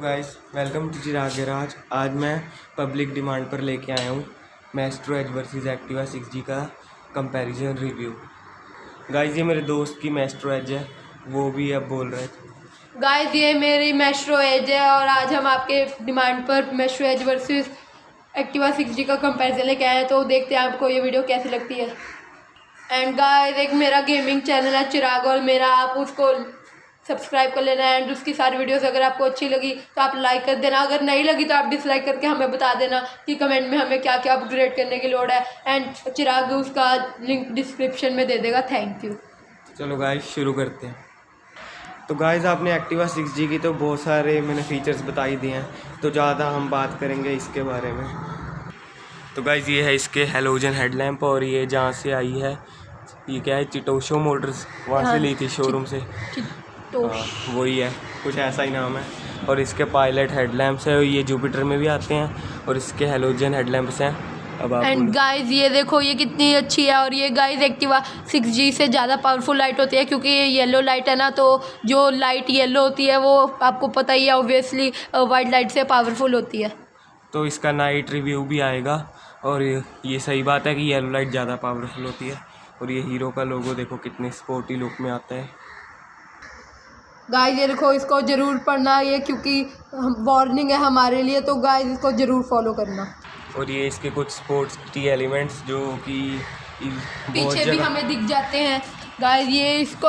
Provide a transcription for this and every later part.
Guys, welcome to Chirag garage. आज मैं public demand पर लेके आया हूँ Maestro as versus Activa 6G का कंपैरिजन रिव्यू। गाइस, ये मेरे दोस्त की मैस्ट्रो एज है, वो भी अब बोल रहे थे। गाइस, ये मेरी मैस्ट्रो एज है और आज हम आपके डिमांड पर Maestro as versus Activa 6G का कंपैरिजन लेके आए हैं। तो देखते हैं आपको ये वीडियो कैसी लगती है। एंड गाइस, एक मेरा गेमिंग चैनल है चिराग, और मेरा आप उसको सब्सक्राइब कर लेना। एंड उसकी सारी वीडियोस अगर आपको अच्छी लगी तो आप लाइक कर देना, अगर नहीं लगी तो आप डिसलाइक करके हमें बता देना कि कमेंट में हमें क्या क्या अपग्रेड करने की लोड़ है। एंड चिराग उसका लिंक डिस्क्रिप्शन में दे देगा। Thank you. चलो गाइस, शुरू करते हैं। तो गाइस, आपने एक्टिवा 6G की तो बहुत सारे मैंने फीचर्स बता ही दिए हैं, तो ज़्यादा हम बात करेंगे इसके बारे में। तो गाइस, ये है इसके हेलोजन हेडलैम्प, और ये जहाँ से आई है ये क्या है, चिटोशो मोटर्स, वहाँ से ली थी शोरूम से। तो वही है, कुछ ऐसा ही नाम है। और इसके पायलट हेडलैम्प्स है, ये जुपिटर में भी आते हैं, और इसके हेलोजन हेडलैम्प्स हैं। अब आप एंड गाइस, ये देखो ये कितनी अच्छी है। और ये गाइस एक्टिवा 6G से ज़्यादा पावरफुल लाइट होती है, क्योंकि ये येलो लाइट है ना, तो जो लाइट येलो होती है वो आपको पता ही है ऑब्वियसली वाइट लाइट से पावरफुल होती है। तो इसका नाइट रिव्यू भी आएगा, और ये सही बात है कि येलो लाइट ज़्यादा पावरफुल होती है। और ये हीरो का लोगो देखो कितने स्पोर्टी लुक में आता है। गाइस, ये देखो, इसको ज़रूर पढ़ना ये, क्योंकि वार्निंग है हमारे लिए। तो गाइस, इसको ज़रूर फॉलो करना। और ये इसके कुछ स्पोर्ट्स टी एलिमेंट्स जो कि बहुत पीछे भी हमें दिख जाते हैं। गाइस, ये इसको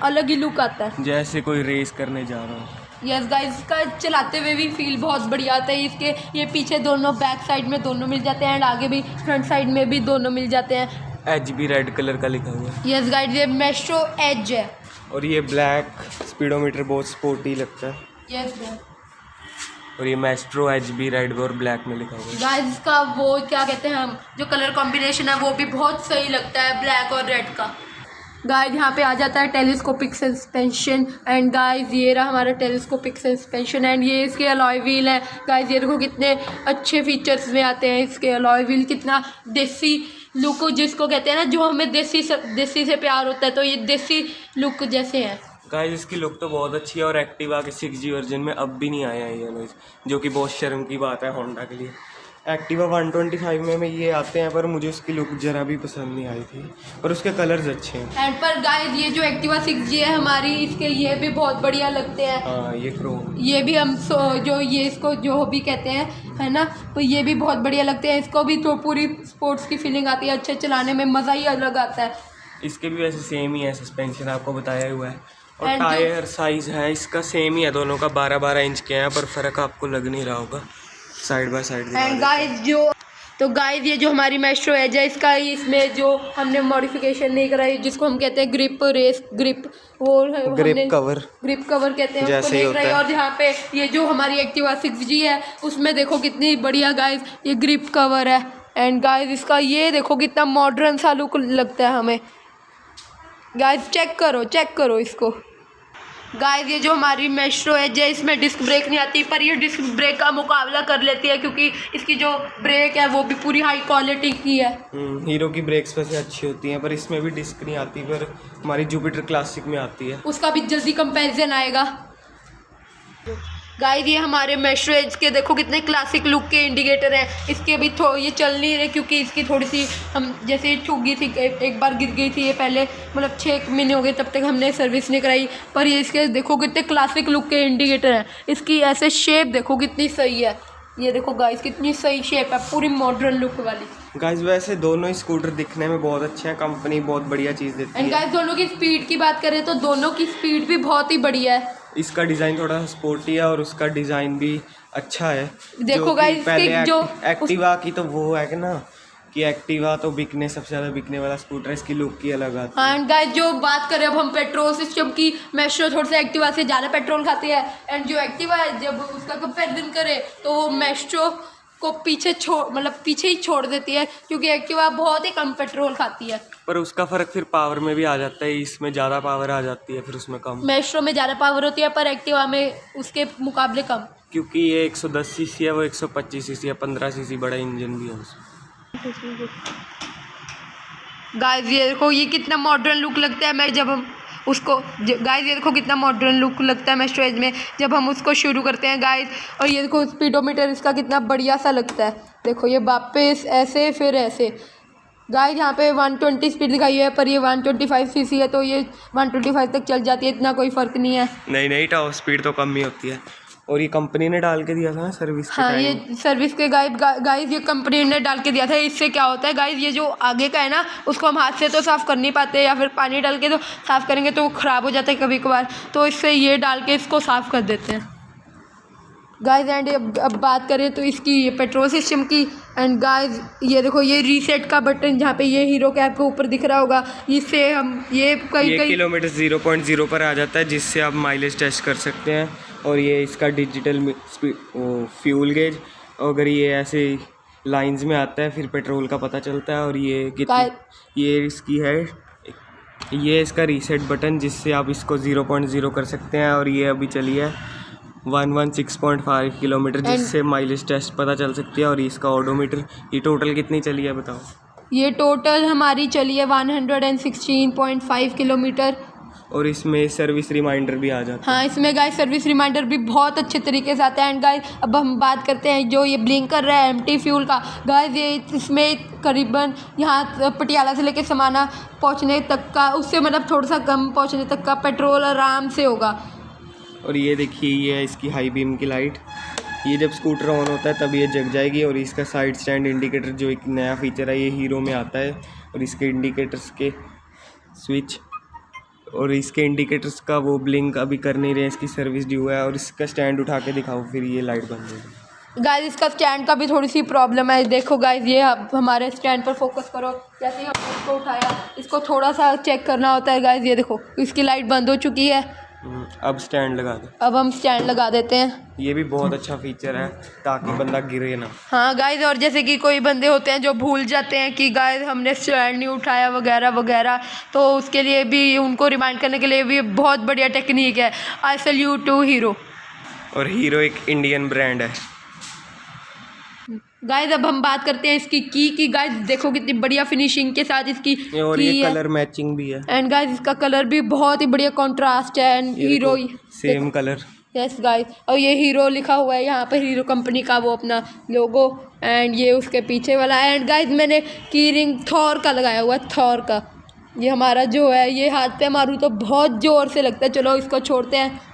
अलग ही लुक आता है, जैसे कोई रेस करने जा रहा हो। यस गाइस, इसका चलाते हुए भी फील बहुत बढ़िया आता है। इसके ये पीछे दोनों बैक साइड में दोनों मिल जाते हैं, एंड आगे भी फ्रंट साइड में भी दोनों मिल जाते हैं। एज भी रेड कलर का लिखा हुआ है। यस गाइस, ये मैस्ट्रो एज है। और ये ब्लैक स्पीडोमीटर बहुत स्पोर्टी लगता है। यस गाइस, और ये मैस्ट्रो एज भी रेड और ब्लैक में लिखा हुआ है। गाइस इसका वो क्या कहते हैं हम, जो कलर कॉम्बिनेशन है वो भी बहुत सही लगता है, ब्लैक और रेड का। गाइस, यहाँ पे आ जाता है टेलीस्कोपिक सस्पेंशन। एंड गाइस, ये रहा हमारा टेलीस्कोपिक सस्पेंशन। एंड ये इसके अलॉय व्हील है। गाइस, ये देखो कितने अच्छे फीचर्स में आते हैं इसके अलॉय व्हील। कितना देसी लुक, जिसको कहते हैं ना, जो हमें देसी से प्यार होता है, तो ये देसी लुक जैसे है। गाइस, इसकी लुक तो बहुत अच्छी है, और एक्टिवा के 6G वर्जन में अब भी नहीं आया है ये नॉइज़, जो कि बहुत शर्म की बात है होंडा के लिए। एक्टिवा 125 में ये आते हैं, पर मुझे उसकी लुक ज़रा भी पसंद नहीं आई थी, पर उसके कलर्स अच्छे हैं। एंड पर गाइस, ये जो एक्टिवा 6G है हमारी, इसके ये भी बहुत बढ़िया लगते हैं। हाँ, ये क्रोम, ये भी हम जो ये इसको जो भी कहते हैं, है ना, तो ये भी बहुत बढ़िया लगते हैं। इसको भी तो पूरी स्पोर्ट्स की फीलिंग आती है, अच्छे चलाने में मज़ा ही अलग आता है। इसके भी वैसे सेम ही है, सस्पेंशन आपको बताया हुआ है। और And टायर साइज़ है इसका सेम ही है, दोनों का 12-12 इंच के हैं, पर फ़र्क आपको लग नहीं रहा होगा। Side by side. And guys, guys, ये जो हमारी मैस्ट्रो एज है, इसका इसमें जो हमने मॉडिफिकेशन नहीं कराई, जिसको हम कहते हैं ग्रिप रेस ग्रिप, वो ग्रिप कवर कहते हैं, जैसे उसको नहीं होता कराई। है। और यहाँ पे ये जो हमारी एक्टिवा 6G है, उसमें देखो कितनी बढ़िया गाइस ये ग्रिप कवर है। एंड गाइस, इसका ये देखो कितना मॉडर्न सा लुक लगता है हमें। गाइस, चेक करो इसको। गाइस, ये जो हमारी मैस्ट्रो है, इसमें डिस्क ब्रेक नहीं आती, पर ये डिस्क ब्रेक का मुकाबला कर लेती है, क्योंकि इसकी जो ब्रेक है वो भी पूरी हाई क्वालिटी की है। हीरो की ब्रेक्स वैसे अच्छी होती हैं, पर इसमें भी डिस्क नहीं आती, पर हमारी जुपिटर क्लासिक में आती है। उसका भी जल्दी कंपैरिजन आएगा। गाइस, ये हमारे मैस्ट्रो एज के देखो कितने क्लासिक लुक के इंडिकेटर हैं। इसके भी ये चल नहीं रहे, क्योंकि इसकी थोड़ी सी हम जैसे छूट गई थी, एक बार गिर गई थी ये पहले, मतलब 6 महीने हो गए तब तक हमने सर्विस नहीं कराई। पर ये इसके देखो कितने क्लासिक लुक के इंडिकेटर हैं। इसकी ऐसे शेप देखो कितनी सही है। ये देखो गाइस, कितनी सही शेप है, पूरी मॉडर्न लुक वाली। गाइस, वैसे दोनों ही स्कूटर दिखने में बहुत अच्छे हैं, कंपनी बहुत बढ़िया चीज़ देती एंड है। गाइस, दोनों की स्पीड की बात करें तो दोनों की स्पीड भी बहुत ही बढ़िया है। इसका डिज़ाइन थोड़ा स्पोर्टी है, और उसका डिज़ाइन भी अच्छा है। देखो गाइस, पहले जो एक्टिवा की तो वो है कि ना, कि एक्टिवा तो सबसे ज़्यादा बिकने वाला स्कूटर है, इसकी लुक की अलग आती है। एंड गाइस, जो बात करें अब हम पेट्रोल सिस्टम की, मैस्ट्रो थोड़ा सा एक्टिवा से ज़्यादा पेट्रोल खाती है। एंड जो एक्टिवा है, जब उसका कंपेरिजन करें तो वो मैस्ट्रो को पीछे ही छोड़ देती है, क्योंकि एक्टिवा बहुत ही कम पेट्रोल खाती है। पर उसका फ़र्क फिर पावर में भी आ जाता है, इसमें ज़्यादा पावर आ जाती है, फिर उसमें कम। मैस्ट्रो में ज़्यादा पावर होती है, पर एक्टिवा में उसके मुकाबले कम, क्योंकि ये 110 सीसी है, वो 125 सीसी है, 15 सीसी बड़ा इंजन भी है उसमें। गाइस, ये देखो ये कितना मॉडर्न लुक लगता है। मैं जब हम उसको गाइस ये देखो कितना मॉडर्न लुक लगता है मेट्रो एज में जब हम उसको शुरू करते हैं गाइस। और ये देखो स्पीडोमीटर इसका कितना बढ़िया सा लगता है। देखो ये वापस ऐसे फिर ऐसे। गाइस यहाँ पे 120 स्पीड दिखाई है पर ये 125 सीसी है तो ये 125 तक चल जाती है, इतना कोई फ़र्क नहीं है। नहीं टॉप स्पीड तो कम ही होती है। और ये कंपनी ने डाल के दिया था ना सर्विस के हाँ टाइम। ये सर्विस के गाइस ये कंपनी ने डाल के दिया था। इससे क्या होता है गाइस, ये जो आगे का है ना उसको हम हाथ से तो साफ़ कर नहीं पाते या फिर पानी डाल के तो साफ़ करेंगे तो वो ख़राब हो जाता है कभी कभार, तो इससे ये डाल के इसको साफ़ कर देते हैं गाइस। एंड अब बात करें तो इसकी ये पेट्रोल सिस्टम की। एंड गाइस ये देखो ये रीसेट का बटन जहाँ पे ये हीरो कैप के ऊपर दिख रहा होगा, इससे हम ये कई किलोमीटर 0.0 पर आ जाता है जिससे आप माइलेज टेस्ट कर सकते हैं। और ये इसका डिजिटल फ्यूल गेज, अगर ये ऐसे लाइंस में आता है फिर पेट्रोल का पता चलता है। और ये कितनी ये इसकी है, ये इसका रीसेट बटन जिससे आप इसको 0.0 कर सकते हैं। और ये अभी चली है 116.5 किलोमीटर जिससे माइलेज टेस्ट पता चल सकती है। और इसका ऑडोमीटर, ये टोटल कितनी चली है बताओ? ये टोटल हमारी चली है 116.5 किलोमीटर। और इसमें सर्विस रिमाइंडर भी आ जाता है। हाँ इसमें गाइस सर्विस रिमाइंडर भी बहुत अच्छे तरीके से आता है। एंड गाइस अब हम बात करते हैं जो ये ब्लिंक कर रहा है एम्प्टी फ्यूल का। गाइस ये इसमें करीबन यहाँ पटियाला से लेके समाना पहुँचने तक का, उससे मतलब थोड़ा सा कम पहुँचने तक का पेट्रोल आराम से होगा। और ये देखिए ये है इसकी हाई बीम की लाइट, ये जब स्कूटर ऑन होता है तब ये जग जाएगी। और इसका साइड स्टैंड इंडिकेटर जो एक नया फीचर है ये हीरो में आता है। और इसके इंडिकेटर्स के स्विच और इसके इंडिकेटर्स का वो ब्लिंक अभी कर नहीं रहे, इसकी सर्विस ड्यू है। और इसका स्टैंड उठा के दिखाओ फिर ये लाइट बंद होगी। गाइस इसका स्टैंड का भी थोड़ी सी प्रॉब्लम है। देखो गाइस ये अब हमारे स्टैंड पर फोकस करो, जैसे ही हमने इसको उठाया इसको थोड़ा सा चेक करना होता है। गाइस ये देखो इसकी लाइट बंद हो चुकी है। अब स्टैंड लगा दो। अब हम स्टैंड लगा देते हैं। ये भी बहुत अच्छा फीचर है ताकि बंदा गिरे ना। हाँ गाइस और जैसे कि कोई बंदे होते हैं जो भूल जाते हैं कि गाइस हमने स्टैंड नहीं उठाया वगैरह वगैरह, तो उसके लिए भी उनको रिमाइंड करने के लिए भी बहुत बढ़िया टेक्निक है। I salute to Hero. और हीरो एक इंडियन ब्रांड है। गाइस अब हम बात करते हैं इसकी की गाइस देखो कितनी बढ़िया फिनिशिंग के साथ इसकी और ये कलर मैचिंग भी है। एंड गाइस इसका कलर भी बहुत ही बढ़िया कॉन्ट्रास्ट है। And hero same colour. Yes guys और ये हीरो लिखा हुआ है यहाँ पर, हीरो कंपनी का वो अपना लोगो। एंड ये उसके पीछे वाला है। एंड गाइस मैंने की रिंग थॉर का लगाया हुआ है, थॉर का। ये हमारा जो है ये हाथ पे मारूँ तो बहुत ज़ोर से लगता है। चलो इसको छोड़ते हैं।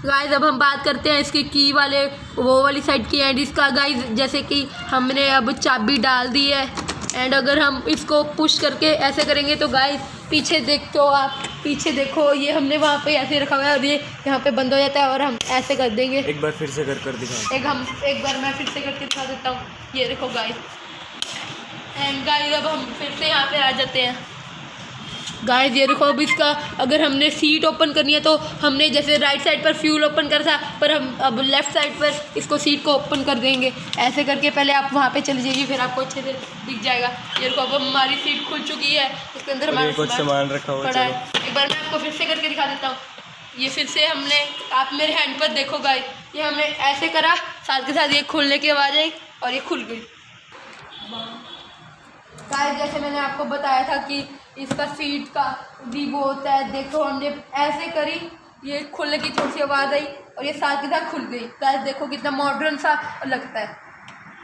गाइस अब हम बात करते हैं इसकी की वाले वो वाली साइड की। एंड इसका गाइस जैसे कि हमने अब चाबी डाल दी है। एंड अगर हम इसको पुश करके ऐसे करेंगे तो गाइस पीछे देखो आप, पीछे देखो ये हमने वहाँ पे ऐसे रखा हुआ है और ये यहाँ पे बंद हो जाता है। और हम ऐसे कर देंगे। एक बार फिर से कर दिखाओ। एक बार मैं फिर से करके दिखा देता हूँ। ये देखो गाइस। एंड गाइस अब हम फिर से यहाँ पे आ जाते हैं। गाइस ये देखो अब इसका अगर हमने सीट ओपन करनी है तो हमने जैसे राइट साइड पर फ्यूल ओपन करा था, पर हम अब लेफ़्ट साइड पर इसको सीट को ओपन कर देंगे। ऐसे करके पहले आप वहाँ पे चले जाइए फिर आपको अच्छे से दिख जाएगा। ये देखो अब हमारी सीट खुल चुकी है, इसके अंदर हमारा कुछ सामान रखा हुआ पड़ा है। एक बार मैं आपको फिर से करके दिखा देता हूँ। ये फिर से हमने, आप मेरे हैंड पर देखो गाइस, ये हमने ऐसे करा, साथ के साथ ये खुलने की आवाज़ आई और ये खुल गई। गाइस जैसे मैंने आपको बताया था कि इसका सीट का भी वो होता है। देखो हमने ऐसे करी, ये खुलने की थोड़ी सी आवाज़ आई और ये साथ के साथ खुल गई। गाइस देखो कितना मॉडर्न सा लगता है।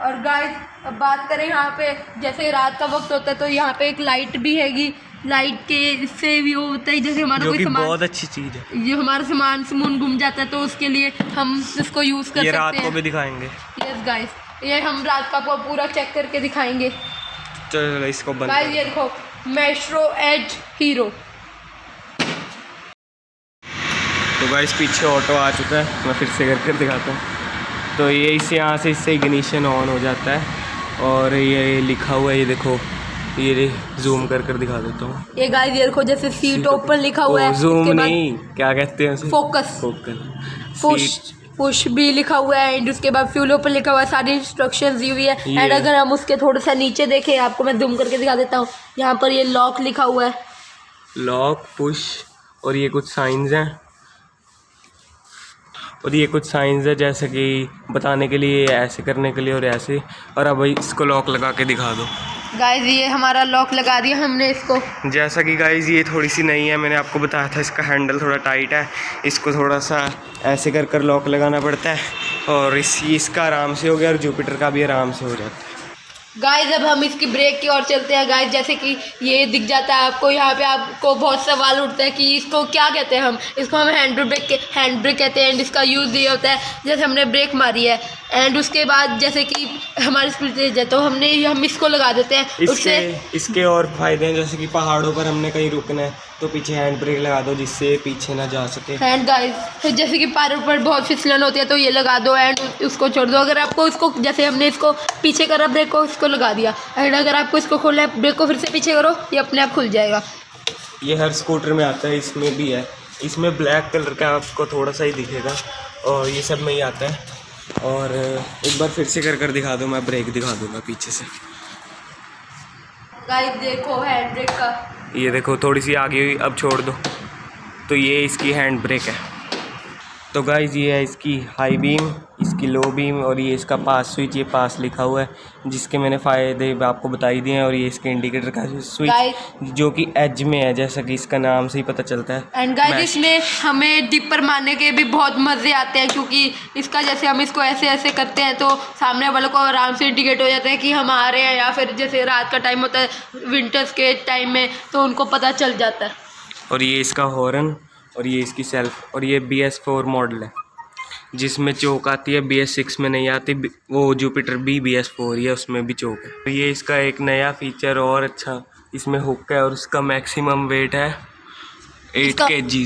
और गाइस अब बात करें यहाँ पे, जैसे रात का वक्त होता है तो यहाँ पे एक लाइट भी हैगी। लाइट के इससे भी वो होता है जैसे हमारा कोई सामान, बहुत अच्छी चीज़ है। ये हमारा सामान गुम जाता है तो उसके लिए हम इसको यूज़ कर सकते हैं। रात को भी दिखाएंगे। यस गाइस ये हम रात का पूरा चेक करके दिखाएंगे। चलो इसको बंद। गाइस ये देखो मेट्रो एज हीरो। तो गाइस पीछे ऑटो आ चुका है, मैं फिर से करके दिखाता हूँ। तो ये इसे यहाँ से इससे इग्निशन ऑन हो जाता है। और ये लिखा हुआ है, ये देखो, ये जूम कर दिखा देता हूँ। ये गाइस ये देखो जैसे सीट ओपन लिखा हुआ है। जूम नहीं, क्या कहते हैं उसे? फोकस। पुश पुश भी लिखा हुआ है। एंड उसके बाद फ्यूल ओपन लिखा हुआ है, सारी इंस्ट्रक्शंस दी हुई है। एंड अगर हम उसके थोड़ा सा नीचे देखें, आपको मैं जूम करके दिखा देता हूँ, यहाँ पर ये लॉक लिखा हुआ है। लॉक, पुश, और ये कुछ साइंस हैं। और ये कुछ साइंस है जैसे कि बताने के लिए, ऐसे करने के लिए और ऐसे। और अब इसको लॉक लगा के दिखा दो। गाइस ये हमारा लॉक लगा दिया हमने इसको। जैसा कि गाइस ये थोड़ी सी नई है, मैंने आपको बताया था इसका हैंडल थोड़ा टाइट है, इसको थोड़ा सा ऐसे कर लॉक लगाना पड़ता है और इसका आराम से हो गया और जुपिटर का भी आराम से हो जाता है। गाइस अब हम इसकी ब्रेक की ओर चलते हैं। गाइस जैसे कि ये दिख जाता है आपको, यहाँ पे आपको बहुत सवाल उठता है कि इसको क्या कहते हैं। हम इसको हैंड ब्रेक कहते हैं एंड इसका यूज़ ये होता है जैसे हमने ब्रेक मारी है एंड उसके बाद जैसे कि हमारी स्पीड तेज है तो हम इसको लगा देते हैं। उससे इसके और फायदे हैं, जैसे कि पहाड़ों पर हमने कहीं रुकना है तो पीछे हैंड ब्रेक लगा दो जिससे पीछे ना जा सके। एंड गाइस जैसे कि पहाड़ों पर बहुत फिसलन होती है तो ये लगा दो एंड उसको छोड़ दो। अगर आपको इसको जैसे हमने इसको पीछे करा ब्रेक को, इसको लगा दिया एंड अगर आपको इसको खोलना है ब्रेक को फिर से पीछे करो, ये अपने आप खुल जाएगा। ये हर स्कूटर में आता है, इसमें भी है। इसमें ब्लैक कलर का आपको थोड़ा सा ही दिखेगा और ये सब में ही आता है। और एक बार फिर से कर दिखा दो, मैं ब्रेक दिखा दूंगा पीछे से। गाइस देखो हैंड ब्रेक का, ये देखो थोड़ी सी आगे हुई, अब छोड़ दो तो ये इसकी हैंड ब्रेक है। तो गाइस ये है इसकी हाई बीम, इसकी लो बीम और ये इसका पास स्विच, ये पास लिखा हुआ है जिसके मैंने फ़ायदे आपको बताई दिए हैं। और ये इसके इंडिकेटर का स्विच जो कि एज में है, जैसा कि इसका नाम से ही पता चलता है। एंड गाइस इसमें हमें डिपर मारने के भी बहुत मज़े आते हैं क्योंकि इसका जैसे हम इसको ऐसे ऐसे करते हैं तो सामने वालों को आराम से इंडिकेट हो जाता है कि हम आ रहे हैं, या फिर जैसे रात का टाइम होता है विंटर्स के टाइम में तो उनको पता चल जाता है। और ये इसका हॉर्न और ये इसकी सेल्फ। और ये BS4 मॉडल है जिसमें चौक आती है, BS6 में नहीं आती। वो जुपिटर भी BS4 ही है, उसमें भी चौक है। तो ये इसका एक नया फीचर और अच्छा, इसमें हुक है और इसका मैक्सिमम वेट है 8 kg।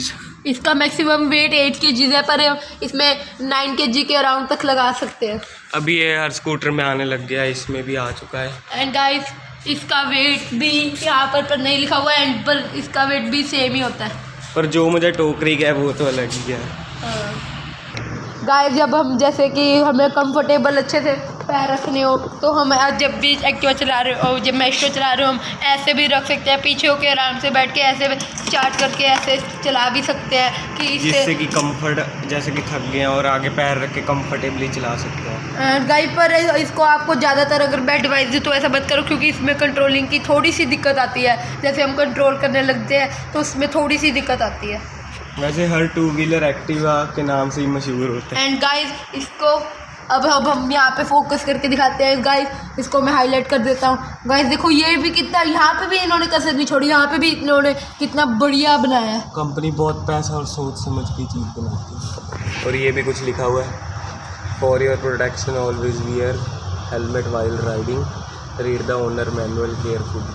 इसका मैक्सिमम वेट 8 kg है पर इसमें 9 kg के अराउंड तक लगा सकते हैं। अभी ये हर स्कूटर में आने लग गया है, इसमें भी आ चुका है। एंड गाइस इसका वेट भी यहाँ पर नहीं लिखा हुआ है एंड पर इसका वेट भी सेम ही होता है। पर जो मुझे टोकरी गया वो तो अलग ही है। गाइस जब हम जैसे कि हमें कंफर्टेबल अच्छे से पैर रखने हो तो हम जब भी एक्टिवा चला रहे हो, जब मेट्रो चला रहे हो, हम ऐसे भी रख सकते हैं, पीछे होकर आराम से बैठ के ऐसे चार्ज करके ऐसे चला भी सकते हैं कि जिससे कि कंफर्ट, जैसे कि थक गए और आगे पैर रख के कंफर्टेबली चला सकते हैं। गाइस पर इसको आपको ज़्यादातर अगर मैं एडवाइस दूँ तो ऐसा मत करो क्योंकि इसमें कंट्रोलिंग की थोड़ी सी दिक्कत आती है। जैसे हम कंट्रोल करने लगते हैं तो उसमें थोड़ी सी दिक्कत आती है। वैसे हर 2 व्हीलर एक्टिवा के नाम से ही मशहूर होता है। एंड गाइस इसको अब हम यहाँ पे फोकस करके दिखाते हैं। गाइस इसको मैं हाईलाइट कर देता हूँ। गाइस देखो ये भी कितना, यहाँ पे भी इन्होंने कसर नहीं छोड़ी, यहाँ पे भी इन्होंने कितना बढ़िया बनाया है। कंपनी बहुत पैसा और सोच समझ की चीज़ बनाती है। और ये भी कुछ लिखा हुआ है, for your protection always wear helmet while riding, read the owner manual careful.